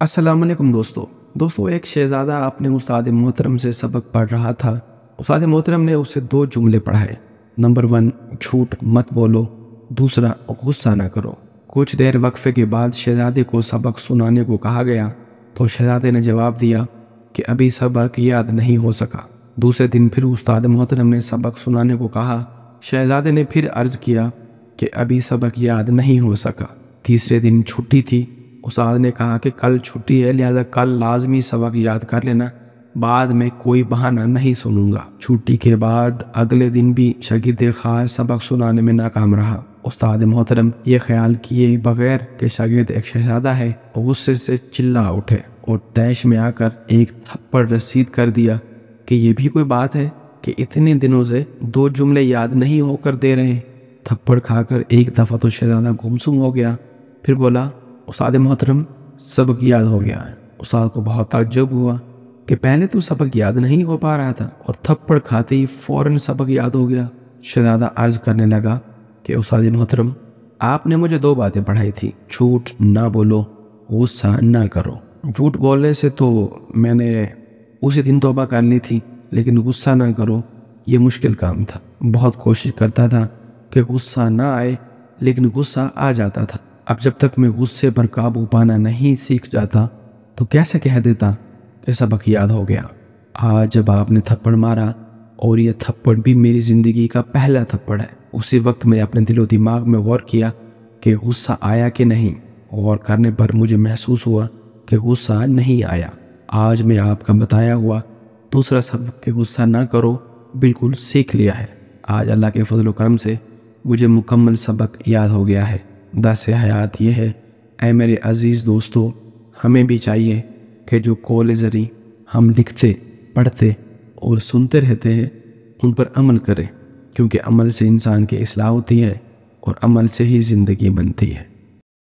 السلام علیکم دوستو ایک شہزادہ اپنے استاد محترم سے سبق پڑھ رہا تھا۔ استاد محترم نے اسے 2 جملے پڑھائے۔ نمبر 1 جھوٹ مت بولو، دوسرا غصہ نہ کرو۔ کچھ دیر وقفے کے بعد شہزادے کو سبق سنانے کو کہا گیا تو شہزادے نے جواب دیا کہ ابھی سبق یاد نہیں ہو سکا۔ دوسرے دن پھر استاد محترم نے سبق سنانے کو کہا۔ شہزادے نے پھر عرض کیا کہ ابھی سبق یاد نہیں ہو سکا۔ تیسرے دن چھٹی تھی۔ استاد نے کہا کہ کل چھٹی ہے، لہذا کل لازمی سبق یاد کر لینا، بعد میں کوئی بہانہ نہیں سنوں گا۔ چھٹی کے بعد اگلے دن بھی شاگرد خاص سبق سنانے میں ناکام رہا۔ استاد محترم یہ خیال کیے بغیر کہ شاگرد ایک شہزادہ ہے، غصے سے چلا اٹھے اور طیش میں آ کر ایک تھپڑ رسید کر دیا کہ یہ بھی کوئی بات ہے کہ اتنے دنوں سے 2 جملے یاد نہیں ہو کر دے رہے ہیں۔ تھپڑ کھا کر ایک دفعہ تو شہزادہ گمسم ہو گیا، پھر بولا استاد محترم سبق یاد ہو گیا ہے۔ استاد کو بہت تعجب ہوا کہ پہلے تو سبق یاد نہیں ہو پا رہا تھا اور تھپڑ کھاتے ہی فوراً سبق یاد ہو گیا۔ شہزادہ عرض کرنے لگا کہ استاد محترم آپ نے مجھے 2 باتیں پڑھائی تھی، جھوٹ نہ بولو، غصہ نہ کرو۔ جھوٹ بولنے سے تو میں نے اسی دن توبہ کر لی تھی، لیکن غصہ نہ کرو یہ مشکل کام تھا۔ بہت کوشش کرتا تھا کہ غصہ نہ آئے، لیکن غصہ آ جاتا تھا۔ اب جب تک میں غصے پر قابو پانا نہیں سیکھ جاتا تو کیسے کہہ دیتا کہ سبق یاد ہو گیا۔ آج جب آپ نے تھپڑ مارا، اور یہ تھپڑ بھی میری زندگی کا پہلا تھپڑ ہے، اسی وقت میں اپنے دل و دماغ میں غور کیا کہ غصہ آیا کہ نہیں۔ غور کرنے پر مجھے محسوس ہوا کہ غصہ نہیں آیا۔ آج میں آپ کا بتایا ہوا دوسرا سبق کہ غصہ نہ کرو بالکل سیکھ لیا ہے۔ آج اللہ کے فضل و کرم سے مجھے مکمل سبق یاد ہو گیا ہے۔ درس حیات یہ ہے، اے میرے عزیز دوستو، ہمیں بھی چاہیے کہ جو قول زری ہم لکھتے، پڑھتے اور سنتے رہتے ہیں ان پر عمل کریں، کیونکہ عمل سے انسان کی اصلاح ہوتی ہے اور عمل سے ہی زندگی بنتی ہے۔